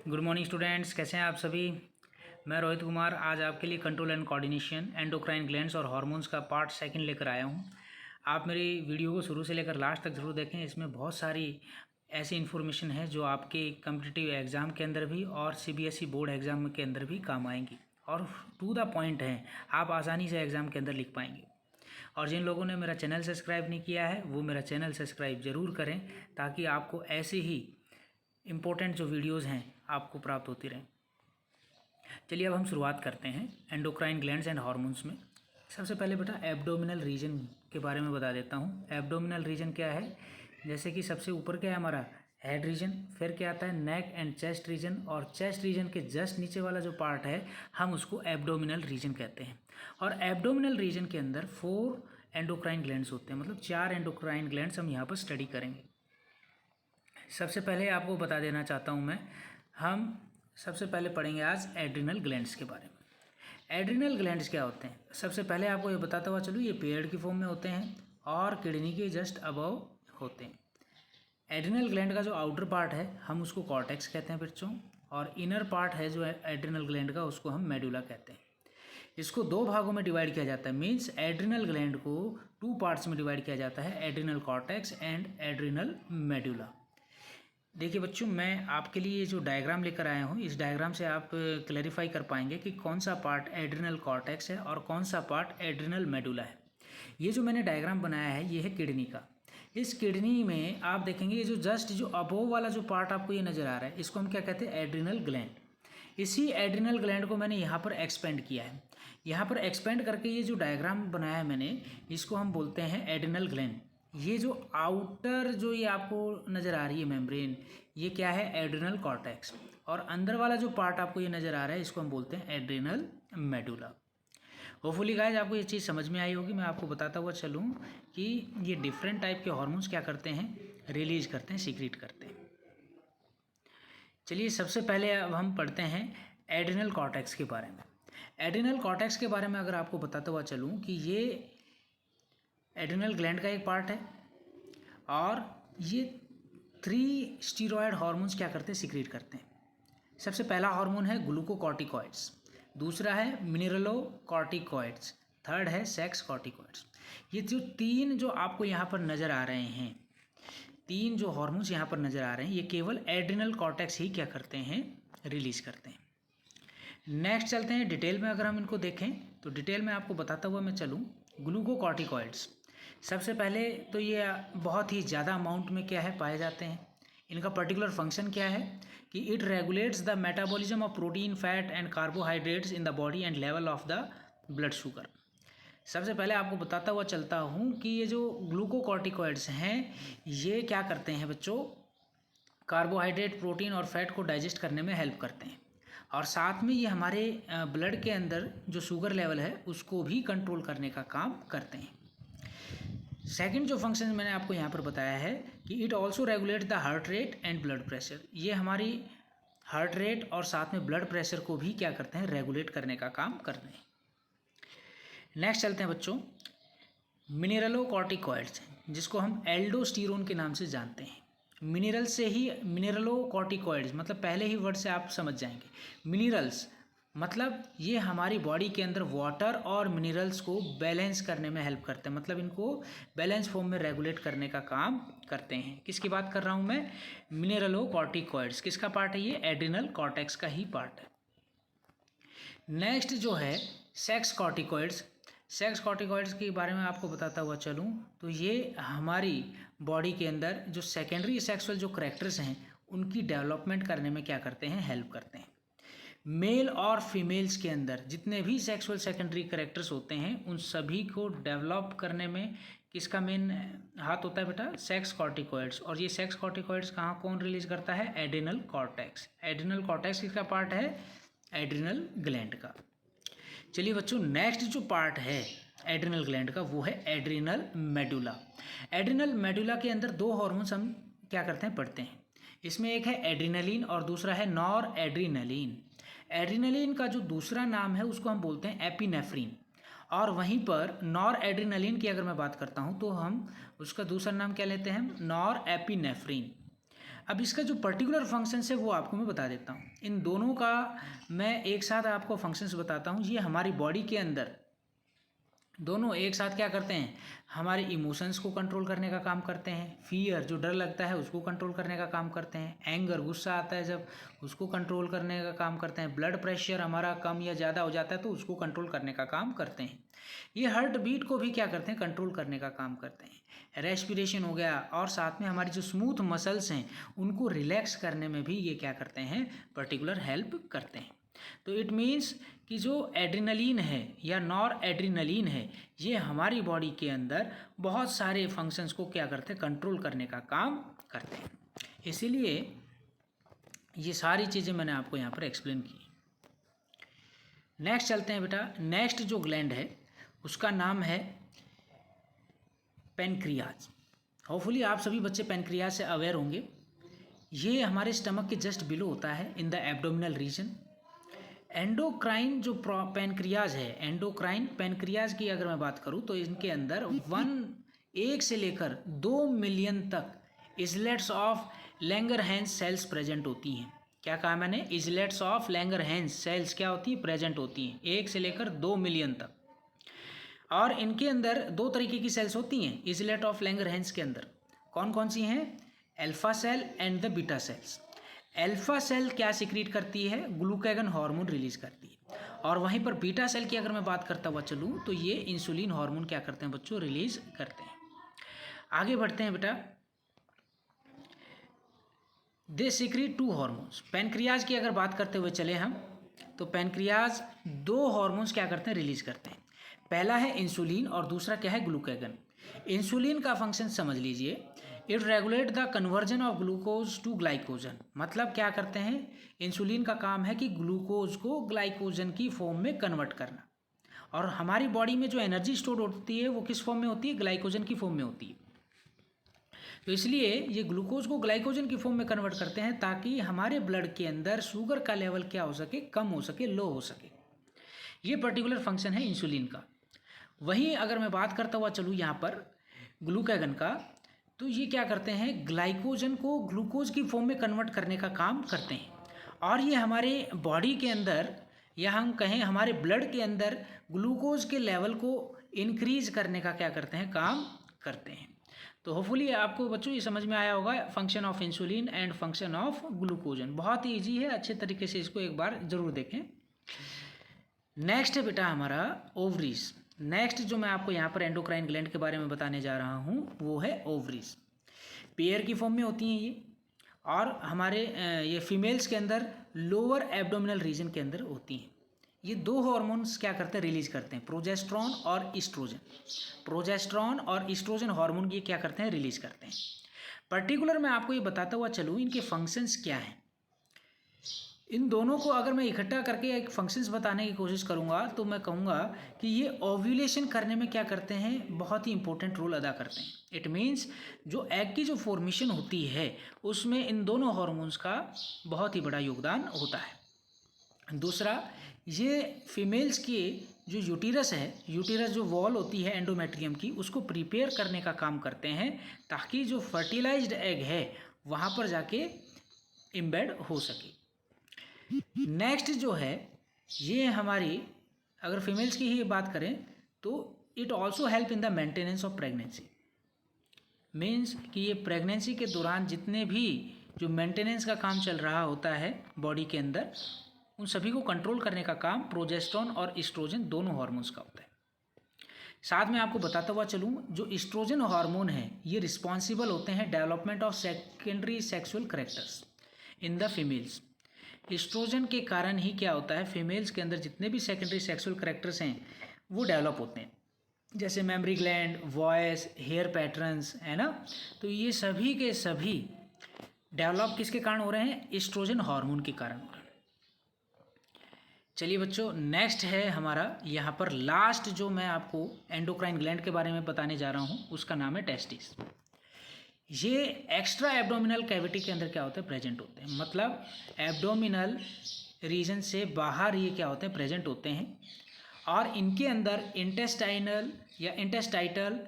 Good morning students, कैसे हैं आप सभी। मैं रोहित कुमार आज आपके लिए control and coordination endocrine glands और हार्मोन्स का पार्ट सेकंड लेकर आया हूं। आप मेरी वीडियो को शुरू से लेकर लास्ट तक ज़रूर देखें। इसमें बहुत सारी ऐसी इन्फॉर्मेशन है जो आपके कम्पिटिटिव एग्ज़ाम के अंदर भी और सीबीएसई बोर्ड एग्ज़ाम के अंदर भी काम आएंगी और टू द पॉइंट हैं, आप आसानी से एग्ज़ाम के अंदर लिख पाएंगे। और जिन लोगों ने मेरा चैनल सब्सक्राइब नहीं किया है वो मेरा चैनल सब्सक्राइब ज़रूर करें ताकि आपको ऐसे ही इम्पोर्टेंट जो वीडियोस हैं आपको प्राप्त होती रहें। चलिए अब हम शुरुआत करते हैं एंडोक्राइन ग्लैंड्स एंड हार्मोन्स में। सबसे पहले बेटा एब्डोमिनल रीजन के बारे में बता देता हूँ। एब्डोमिनल रीजन क्या है, जैसे कि सबसे ऊपर क्या है हमारा हेड रीजन, फिर क्या आता है नेक एंड चेस्ट रीजन, और चेस्ट रीजन के जस्ट नीचे वाला जो पार्ट है हम उसको एब्डोमिनल रीजन कहते हैं। और एब्डोमिनल रीजन के अंदर 4 एंडोक्राइन ग्लैंड्स होते हैं, मतलब 4 एंडोक्राइन ग्लैंड्स हम यहाँ पर स्टडी करेंगे। सबसे पहले आपको बता देना चाहता हूँ हम सबसे पहले पढ़ेंगे आज एड्रिनल ग्लैंड्स के बारे में। एड्रिनल ग्लैंड्स क्या होते हैं, सबसे पहले आपको ये बताता हुआ चलूँ, ये पेड़ की फॉर्म में होते हैं और किडनी के जस्ट अबव होते हैं। एड्रिनल ग्लैंड का जो आउटर पार्ट है हम उसको कॉर्टेक्स कहते हैं बच्चों, और इनर पार्ट है जो एड्रिनल ग्लैंड का उसको हम मेडुला कहते हैं। इसको 2 भागों में डिवाइड किया जाता है, मीन्स एड्रिनल ग्लैंड को 2 पार्ट्स में डिवाइड किया जाता है, adrenal cortex and adrenal medulla. देखिए बच्चों, मैं आपके लिए जो डायग्राम लेकर आया हूँ इस डायग्राम से आप क्लैरिफाई कर पाएंगे कि कौन सा पार्ट एड्रिनल कॉर्टेक्स है और कौन सा पार्ट एड्रिनल मेडुला है। ये जो मैंने डायग्राम बनाया है ये है किडनी का। इस किडनी में आप देखेंगे ये जो जस्ट जो अबोव वाला जो पार्ट आपको ये नज़र आ रहा है इसको हम क्या कहते हैं, एड्रिनल ग्लैंड। इसी एड्रिनल ग्लैंड को मैंने यहाँ पर एक्सपेंड किया है। यहाँ पर एक्सपेंड करके ये जो डायग्राम बनाया है मैंने इसको हम बोलते हैं एड्रिनल ग्लैंड। ये जो आउटर जो ये आपको नज़र आ रही है मेम्ब्रेन, ये क्या है, एड्रिनल कॉर्टेक्स, और अंदर वाला जो पार्ट आपको ये नज़र आ रहा है इसको हम बोलते हैं एड्रिनल मेडुला। होपफुली गाइस आपको ये चीज़ समझ में आई होगी। मैं आपको बताता हुआ चलूँ कि ये डिफरेंट टाइप के हार्मोन्स क्या करते हैं, रिलीज करते हैं, सीक्रेट करते हैं। चलिए सबसे पहले अब हम पढ़ते हैं एड्रिनल कॉर्टेक्स के बारे में। एड्रिनल कॉर्टेक्स के बारे में अगर आपको बताता हुआ चलूँ कि ये एड्रिनल ग्लैंड का एक पार्ट है और ये 3 स्टीरॉयड हार्मोन्स क्या करते हैं, सीक्रेट करते हैं। सबसे पहला हार्मोन है ग्लूकोकॉर्टिकॉइड्स, दूसरा है मिनरलोकॉर्टिकॉइड्स, थर्ड है सेक्स कॉर्टिकॉइड्स। ये जो 3 जो आपको यहाँ पर नज़र आ रहे हैं, 3 जो हार्मोन्स यहाँ पर नज़र आ रहे हैं ये केवल एड्रिनल कॉर्टेक्स ही क्या करते हैं, रिलीज करते हैं। नेक्स्ट चलते हैं डिटेल में। अगर हम इनको देखें तो डिटेल में आपको बताता हुआ मैं चलूँ, ग्लूकोकॉर्टिकॉइड्स सबसे पहले तो ये बहुत ही ज़्यादा अमाउंट में क्या है पाए जाते हैं। इनका पर्टिकुलर फंक्शन क्या है कि it regulates the metabolism of protein, fat and carbohydrates in the body and level of the blood sugar. सबसे पहले आपको बताता हुआ चलता हूँ कि ये जो ग्लूकोकॉर्टिकॉइड्स हैं ये क्या करते हैं बच्चों, कार्बोहाइड्रेट, प्रोटीन और फैट को डाइजेस्ट करने में हेल्प करते हैं, और साथ में ये हमारे ब्लड के अंदर जो शुगर लेवल है उसको भी कंट्रोल करने का काम करते हैं। सेकंड जो फंक्शन मैंने आपको यहाँ पर बताया है कि it also regulate the heart rate and blood pressure. ये हमारी हार्ट रेट और साथ में ब्लड प्रेशर को भी क्या करते हैं, रेगुलेट करने का काम करते हैं। नेक्स्ट चलते हैं बच्चों मिनरलोकॉर्टिकॉइड्स, जिसको हम एल्डोस्टीरोन के नाम से जानते हैं। मिनरल से ही मिनरलोकॉर्टिकॉइड्स मतलब पहले ही वर्ड से आप समझ जाएंगे, मिनरल्स मतलब ये हमारी बॉडी के अंदर वाटर और मिनरल्स को बैलेंस करने में हेल्प करते हैं, मतलब इनको बैलेंस फॉर्म में रेगुलेट करने का काम करते हैं। किसकी बात कर रहा हूँ मैं, मिनरलोकॉर्टिकॉइड्स। किसका पार्ट है ये, एड्रिनल कॉर्टेक्स का ही पार्ट है। नेक्स्ट जो है सेक्स कॉर्टिकॉइड्स। सेक्स कॉर्टिकॉइड्स के बारे में आपको बताता हुआ चलूँ तो ये हमारी बॉडी के अंदर जो सेकेंडरी सेक्सुअल जो करैक्टर्स हैं उनकी डेवलपमेंट करने में क्या करते हैं, हेल्प करते हैं। मेल और फीमेल्स के अंदर जितने भी सेक्सुअल सेकेंडरी करैक्टर्स होते हैं उन सभी को डेवलप करने में किसका मेन हाथ होता है बेटा, सेक्स कॉर्टिकॉइड्स। और ये सेक्स कॉर्टिकॉइड्स कहाँ कौन रिलीज करता है, एड्रिनल कॉर्टेक्स। एड्रिनल कॉर्टेक्स किसका पार्ट है, एड्रिनल ग्लैंड का। चलिए बच्चों नेक्स्ट जो पार्ट है एड्रिनल ग्लैंड का वो है एड्रिनल मेडुला। एड्रिनल मेडुला के अंदर 2 हार्मोन्स हम क्या करते हैं, पढ़ते हैं। इसमें एक है एड्रिनलिन और दूसरा है नॉर एड्रिनलिन। एड्रिनलिन का जो दूसरा नाम है उसको हम बोलते हैं एपिनेफ्रिन, और वहीं पर नॉर एड्रिनलिन की अगर मैं बात करता हूं तो हम उसका दूसरा नाम क्या लेते हैं, नॉर एपिनेफ्रिन। अब इसका जो पर्टिकुलर फंक्शंस है वो आपको मैं बता देता हूँ। इन दोनों का मैं एक साथ आपको फंक्शंस बताता हूँ। ये हमारी बॉडी के अंदर दोनों एक साथ क्या करते हैं, हमारे इमोशंस को कंट्रोल करने का काम करते हैं। फियर जो डर लगता है उसको कंट्रोल करने का काम करते हैं। एंगर गुस्सा आता है जब, उसको कंट्रोल करने का काम करते हैं। ब्लड प्रेशर हमारा कम या ज़्यादा हो जाता है तो उसको कंट्रोल करने का काम करते हैं। ये हार्ट बीट को भी क्या करते हैं, कंट्रोल करने का काम करते हैं। रेस्पिरेशन हो गया, और साथ में हमारी जो स्मूथ मसल्स हैं उनको रिलैक्स करने में भी ये क्या करते हैं, पर्टिकुलर हेल्प करते हैं। तो इट मीन्स कि जो एड्रेनलिन है या नॉर एड्रेनलिन है, ये हमारी बॉडी के अंदर बहुत सारे फंक्शंस को क्या करते हैं, कंट्रोल करने का काम करते हैं। इसीलिए ये सारी चीज़ें मैंने आपको यहाँ पर एक्सप्लेन की। नेक्स्ट चलते हैं बेटा। नेक्स्ट जो ग्लैंड है उसका नाम है पैनक्रियाज। होपफुली आप सभी बच्चे पैनक्रियाज से अवेयर होंगे। ये हमारे स्टमक के जस्ट बिलो होता है, in the abdominal region. Endocrine जो पैनक्रियाज है, एंडोक्राइन पैनक्रियाज की अगर मैं बात करूं तो इनके अंदर 1 से लेकर 2 मिलियन तक इजलेट्स ऑफ लैंगरहैंस सेल्स प्रेजेंट होती हैं। क्या कहा मैंने, इजलेट्स ऑफ लैंगरहैंस सेल्स क्या होती है, प्रेजेंट होती हैं 1 से लेकर 2 मिलियन तक। और इनके अंदर 2 तरीके की सेल्स होती हैं इजलेट ऑफ लैंगरहैंस के अंदर। कौन कौन सी हैं, alpha cell and the beta cells. Alpha cell क्या सिक्रीट करती है, ग्लूकागन हार्मोन रिलीज करती है। और वहीं पर बीटा सेल की अगर मैं बात करता हुआ चलूँ तो ये इंसुलिन हार्मोन क्या करते हैं बच्चों, रिलीज करते हैं। आगे बढ़ते हैं बेटा। They secrete 2 hormones. पैनक्रियाज की अगर बात करते हुए चले हम तो पैनक्रियाज 2 हार्मोन्स क्या करते हैं, रिलीज करते हैं। पहला है इंसुलिन और दूसरा क्या है, ग्लूकागन। इंसुलिन का फंक्शन समझ लीजिए, it regulate the conversion of glucose to glycogen. मतलब क्या करते हैं, इंसुलिन का काम है कि ग्लूकोज को ग्लाइकोजन की फॉर्म में कन्वर्ट करना। और हमारी बॉडी में जो एनर्जी स्टोर होती है वो किस फॉर्म में होती है, ग्लाइकोजन की फॉर्म में होती है। तो इसलिए ये ग्लूकोज को ग्लाइकोजन की फॉर्म में कन्वर्ट करते हैं ताकि हमारे ब्लड के अंदर शुगर का लेवल क्या हो सके, कम हो सके, लो हो सके। ये पर्टिकुलर फंक्शन है इंसुलिन का। वहीं अगर मैं बात करता हुआ चलूँ यहाँ पर ग्लूकागन का, तो ये क्या करते हैं, ग्लाइकोजन को ग्लूकोज की फॉर्म में कन्वर्ट करने का काम करते हैं। और ये हमारे बॉडी के अंदर या हम कहें हमारे ब्लड के अंदर ग्लूकोज के लेवल को इंक्रीज करने का क्या करते हैं, काम करते हैं। तो होपफुली आपको बच्चों ये समझ में आया होगा function of insulin and function of glucagon. बहुत ही ईजी है, अच्छे तरीके से इसको एक बार ज़रूर देखें। नेक्स्ट है बेटा हमारा ओवरीज। नेक्स्ट जो मैं आपको यहाँ पर एंडोक्राइन ग्लैंड के बारे में बताने जा रहा हूँ वो है ओवरीज। पेयर की फॉर्म में होती हैं ये, और हमारे ये फीमेल्स के अंदर लोअर एब्डोमिनल रीजन के अंदर होती हैं। ये 2 हार्मोन्स क्या करते हैं, रिलीज करते हैं, प्रोजेस्टेरॉन और ईस्ट्रोजन। प्रोजेस्टेरॉन और ईस्ट्रोजन हार्मोन ये क्या करते हैं, रिलीज करते हैं। पर्टिकुलर मैं आपको ये बताता हुआ चलूँ इनके फंक्शंस क्या हैं। इन दोनों को अगर मैं इकट्ठा करके एक फंक्शंस बताने की कोशिश करूँगा तो मैं कहूँगा कि ये ओव्यूलेशन करने में क्या करते हैं, बहुत ही इंपॉर्टेंट रोल अदा करते हैं। इट मीन्स जो एग की जो फॉर्मेशन होती है उसमें इन दोनों हार्मोन्स का बहुत ही बड़ा योगदान होता है। दूसरा, ये फीमेल्स की जो यूटीरस है, यूटीरस जो वॉल होती है एंडोमेट्रियम की, उसको प्रिपेयर करने का काम करते हैं ताकि जो फर्टिलाइज्ड एग है वहाँ पर जाके इम्बेड हो सके। नेक्स्ट जो है ये हमारी अगर फीमेल्स की ही बात करें तो it also help in the maintenance of pregnancy. Means कि ये प्रेगनेंसी के दौरान जितने भी जो मेंटेनेंस का काम चल रहा होता है बॉडी के अंदर, उन सभी को कंट्रोल करने का काम प्रोजेस्टेरॉन और ईस्ट्रोजन दोनों हार्मोन्स का होता है। साथ में आपको बताता हुआ चलूँ, जो ईस्ट्रोजन हार्मोन है ये रिस्पॉन्सिबल होते हैं development of secondary sexual characters in the females. Oestrogen के कारण ही क्या होता है, फीमेल्स के अंदर जितने भी सेकेंडरी सेक्सुअल कैरेक्टर्स हैं वो डेवलप होते हैं, जैसे memory gland, voice, hair patterns, है ना। तो ये सभी के सभी डेवलप किसके कारण हो रहे हैं, ईस्ट्रोजन हार्मोन के कारण हो रहे हैं। चलिए बच्चों, नेक्स्ट है हमारा यहाँ पर लास्ट जो मैं आपको एंडोक्राइन ग्लैंड के बारे में बताने जा रहा हूँ उसका नाम है टेस्टिस। ये एक्स्ट्रा एब्डोमिनल कैविटी के अंदर क्या होते हैं, प्रेजेंट होते हैं। मतलब एब्डोमिनल रीजन से बाहर ये क्या होते हैं, प्रेजेंट होते हैं। और इनके अंदर इंटेस्टाइनल या इंटेस्टाइटल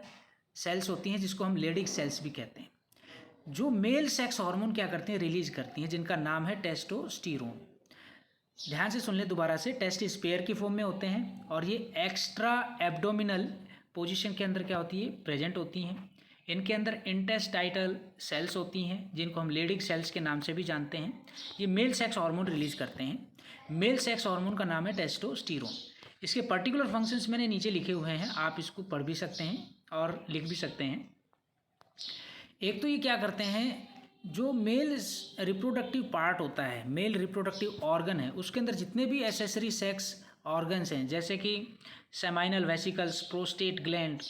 सेल्स होती हैं जिसको हम लेडिक सेल्स भी कहते हैं। जो मेल सेक्स हार्मोन क्या करते हैं, रिलीज करती हैं, जिनका नाम है टेस्टोस्टेरोन। ध्यान से सुन ले दोबारा से, टेस्ट स्पेयर की फॉर्म में होते हैं और ये एक्स्ट्रा एब्डोमिनल पोजीशन के अंदर क्या होती है, प्रेजेंट होती हैं। इनके अंदर इंटेस्टाइनल सेल्स होती हैं जिनको हम लेडिक सेल्स के नाम से भी जानते हैं। ये मेल सेक्स हार्मोन रिलीज करते हैं। मेल सेक्स हार्मोन का नाम है टेस्टोस्टेरोन। इसके पर्टिकुलर फंक्शंस मैंने नीचे लिखे हुए हैं, आप इसको पढ़ भी सकते हैं और लिख भी सकते हैं। एक तो ये क्या करते हैं, जो मेल रिप्रोडक्टिव पार्ट होता है, मेल रिप्रोडक्टिव ऑर्गन है, उसके अंदर जितने भी एसेसरी सेक्स ऑर्गन्स हैं, जैसे कि seminal vesicles, prostate gland,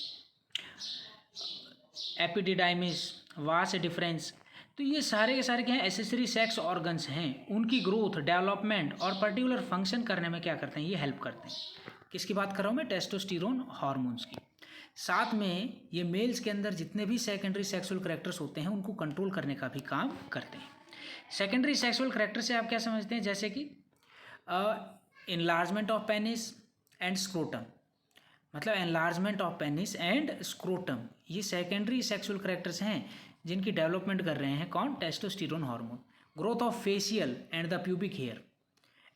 epididymis, vas deferens, तो ये सारे के सारे क्या हैं, एसेसरी सेक्स ऑर्गन्स हैं। उनकी ग्रोथ, डेवलपमेंट और पर्टिकुलर फंक्शन करने में क्या करते हैं, ये हेल्प करते हैं। किसकी बात कर रहा हूँ मैं, टेस्टोस्टेरोन हार्मोन्स की। साथ में ये मेल्स के अंदर जितने भी सेकेंडरी सेक्सुअल करैक्टर्स होते हैं उनको कंट्रोल करने का भी काम करते हैं। सेकेंडरी सेक्सुअल करैक्टर से आप क्या समझते हैं, जैसे कि enlargement of penis and scrotum, मतलब enlargement of penis and scrotum, ये सेकेंडरी सेक्सुअल करैक्टर्स हैं जिनकी डेवलपमेंट कर रहे हैं कौन, testosterone hormone. Growth of facial and the pubic hair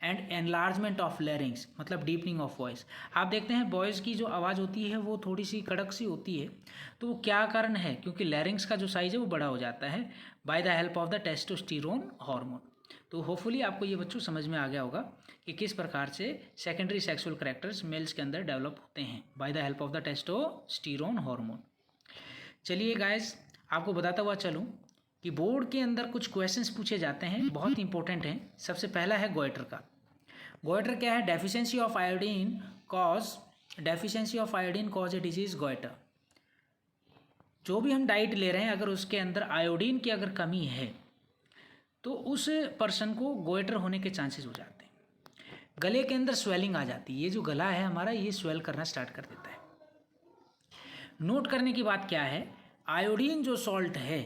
and enlargement of larynx, मतलब डीपनिंग ऑफ वॉइस। आप देखते हैं बॉयज़ की जो आवाज़ होती है वो थोड़ी सी कड़क सी होती है, तो वो क्या कारण है, क्योंकि लैरिंग्स का जो साइज़ है वो बड़ा हो जाता है by the help of the testosterone hormone. तो होपफुली आपको ये बच्चों समझ में आ गया होगा कि किस प्रकार से सेकेंडरी सेक्सुअल करैक्टर्स मेल्स के अंदर डेवलप होते हैं by the help of the testosterone hormone. चलिए गाइस, आपको बताता हुआ चलूँ कि बोर्ड के अंदर कुछ क्वेश्चंस पूछे जाते हैं, बहुत इंपॉर्टेंट हैं। सबसे पहला है गोइटर का। गोइटर क्या है, deficiency of iodine cause a disease goitre. जो भी हम डाइट ले रहे हैं, अगर उसके अंदर आयोडीन की अगर कमी है तो उस पर्सन को गोइटर होने के चांसेस हो जाते हैं। गले के अंदर स्वेलिंग आ जाती है, ये जो गला है हमारा ये स्वेल करना स्टार्ट कर देता है। नोट करने की बात क्या है, आयोडीन जो सॉल्ट है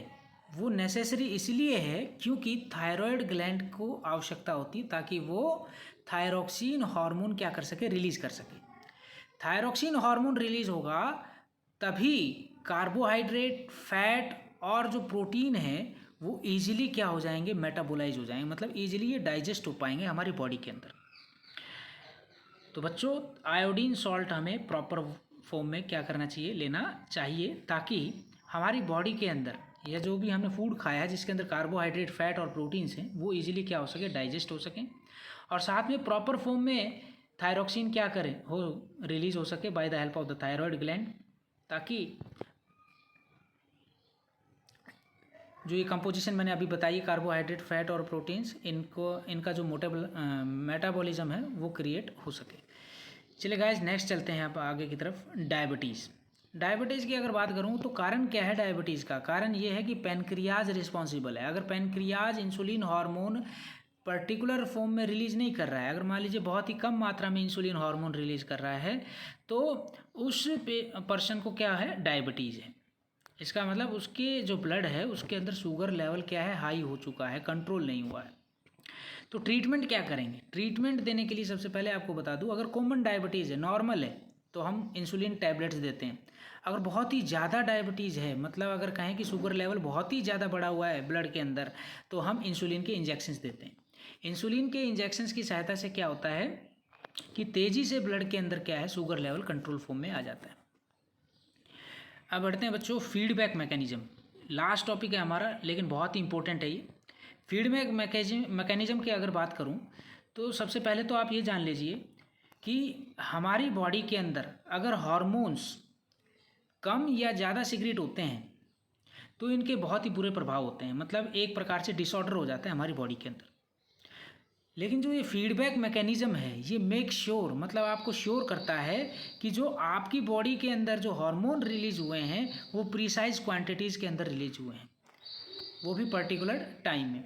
वो नेसेसरी इसलिए है क्योंकि थायराइड ग्लैंड को आवश्यकता होती है ताकि वो थायरोक्सिन हार्मोन क्या कर सके, रिलीज कर सके। थायरोक्सिन हार्मोन रिलीज होगा तभी कार्बोहाइड्रेट, फैट और जो प्रोटीन है वो इजीली क्या हो जाएंगे, मेटाबोलाइज हो जाएंगे, मतलब इजीली ये डाइजेस्ट हो पाएंगे हमारी बॉडी के अंदर। तो बच्चों, आयोडीन सॉल्ट हमें प्रॉपर फॉर्म में क्या करना चाहिए, लेना चाहिए, ताकि हमारी बॉडी के अंदर या जो भी हमने फूड खाया है जिसके अंदर कार्बोहाइड्रेट, फैट और प्रोटीन्स हैं वो इजीली क्या हो सके, डाइजेस्ट हो सकें, और साथ में प्रॉपर फॉर्म में थायरोक्सिन क्या करें, हो रिलीज हो सके by the help of the thyroid gland, ताकि जो ये कंपोजिशन मैंने अभी बताई, कार्बोहाइड्रेट, फैट और प्रोटीन्स, इनका जो मेटाबॉलिज्म है वो क्रिएट हो सके। चलिए गाइस, नेक्स्ट चलते हैं आप आगे की तरफ। डायबिटीज़। डायबिटीज़ की अगर बात करूं तो कारण क्या है डायबिटीज़ का, कारण ये है कि पैनक्रियाज रिस्पॉन्सिबल है। अगर pancreas insulin hormone particular form में रिलीज़ नहीं कर रहा है, अगर मान लीजिए बहुत ही कम मात्रा में इंसुलिन हार्मोन रिलीज़ कर रहा है, तो उस पर्सन को क्या है, डायबिटीज़ है। इसका मतलब उसके जो ब्लड है उसके अंदर शुगर लेवल क्या है, हाई हो चुका है, कंट्रोल नहीं हुआ है। तो ट्रीटमेंट क्या करेंगे, ट्रीटमेंट देने के लिए सबसे पहले आपको बता दूं, अगर कॉमन डायबिटीज़ है, नॉर्मल है, तो हम इंसुलिन टैबलेट्स देते हैं। अगर बहुत ही ज़्यादा डायबिटीज़ है, मतलब अगर कहें कि शुगर लेवल बहुत ही ज़्यादा बढ़ा हुआ है ब्लड के अंदर, तो हम इंसुलिन के इंजेक्शंस देते हैं। इंसुलिन के इंजेक्शंस की सहायता से क्या होता है कि तेज़ी से ब्लड के अंदर क्या है, शुगर लेवल कंट्रोल फॉर्म में आ जाता है। अब बढ़ते हैं बच्चों, फीडबैक मैकेनिज्म। लास्ट टॉपिक है हमारा, लेकिन बहुत ही इंपॉर्टेंट है ये। फीडबैक मैकेनिज्म की अगर बात करूं तो सबसे पहले तो आप ये जान लीजिए कि हमारी बॉडी के अंदर अगर हार्मोन्स कम या ज़्यादा सीक्रेट होते हैं तो इनके बहुत ही बुरे प्रभाव होते हैं, मतलब एक प्रकार से डिसऑर्डर हो जाता है हमारी बॉडी के अंदर। लेकिन जो ये फीडबैक मैकेनिज्म है ये मेक श्योर, मतलब आपको श्योर करता है कि जो आपकी बॉडी के अंदर जो हार्मोन रिलीज हुए हैं वो प्रिसाइज क्वांटिटीज़ के अंदर रिलीज हुए हैं, वो भी पर्टिकुलर टाइम में।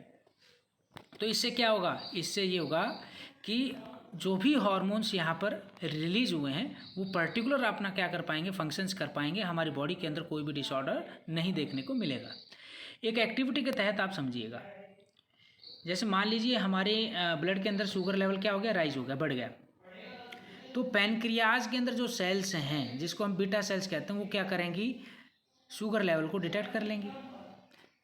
तो इससे क्या होगा, इससे ये होगा कि जो भी हार्मोन्स यहाँ पर रिलीज हुए हैं वो पर्टिकुलर अपना क्या कर पाएंगे, फंक्शंस कर पाएंगे, हमारी बॉडी के अंदर कोई भी डिसऑर्डर नहीं देखने को मिलेगा। एक एक्टिविटी के तहत आप समझिएगा, जैसे मान लीजिए हमारे ब्लड के अंदर शुगर लेवल क्या हो गया, राइज हो गया, बढ़ गया, तो पैनक्रियाज के अंदर जो सेल्स हैं जिसको हम बीटा सेल्स कहते हैं वो क्या करेंगी, शुगर लेवल को डिटेक्ट कर लेंगी।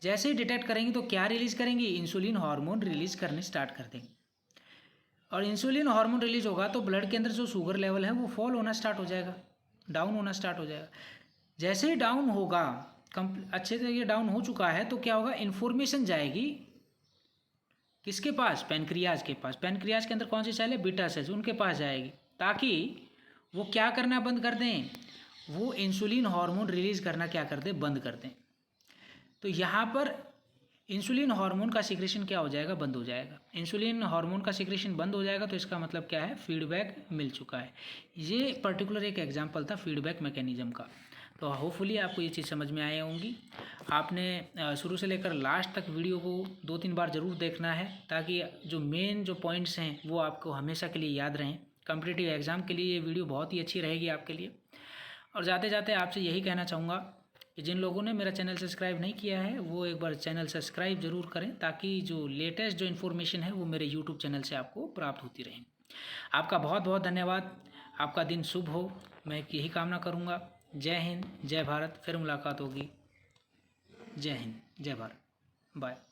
जैसे ही डिटेक्ट करेंगी तो क्या रिलीज़ करेंगी, इंसुलिन हार्मोन रिलीज़ करने स्टार्ट कर देंगी। और इंसुलिन हार्मोन रिलीज होगा तो ब्लड के अंदर जो शुगर लेवल है वो फॉल होना स्टार्ट हो जाएगा, डाउन होना स्टार्ट हो जाएगा। जैसे ही डाउन होगा, अच्छे से ये डाउन हो चुका है, तो क्या होगा, इन्फॉर्मेशन जाएगी किसके पास, पैनक्रियाज के पास। पैनक्रियाज के अंदर कौन सी सेल है, बीटा सेल्स, उनके पास जाएगी, ताकि वो क्या करना बंद कर दें, वो इंसुलिन हार्मोन रिलीज़ करना क्या कर दें, बंद कर दें। तो यहाँ पर इंसुलिन हार्मोन का सिक्रेशन क्या हो जाएगा, बंद हो जाएगा। इंसुलिन हार्मोन का सिक्रेशन बंद हो जाएगा तो इसका मतलब क्या है, फीडबैक मिल चुका है। ये पर्टिकुलर एक एग्जांपल था फीडबैक मैकेनिज्म का। तो होपफुली आपको ये चीज़ समझ में आई होंगी। आपने शुरू से लेकर लास्ट तक वीडियो को 2-3 बार ज़रूर देखना है, ताकि जो मेन जो पॉइंट्स हैं वो आपको हमेशा के लिए याद रहें। कॉम्पिटिटिव एग्ज़ाम के लिए ये वीडियो बहुत ही अच्छी रहेगी आपके लिए। और जाते जाते आपसे यही कहना चाहूँगा कि जिन लोगों ने मेरा चैनल सब्सक्राइब नहीं किया है वो एक बार चैनल सब्सक्राइब ज़रूर करें, ताकि जो लेटेस्ट जो इन्फॉर्मेशन है वो मेरे यूट्यूब चैनल से आपको प्राप्त होती रहे। आपका बहुत बहुत धन्यवाद। आपका दिन शुभ हो, मैं यही कामना करूँगा। जय हिंद, जय भारत। फिर मुलाकात होगी। जय हिंद, जय भारत। बाय।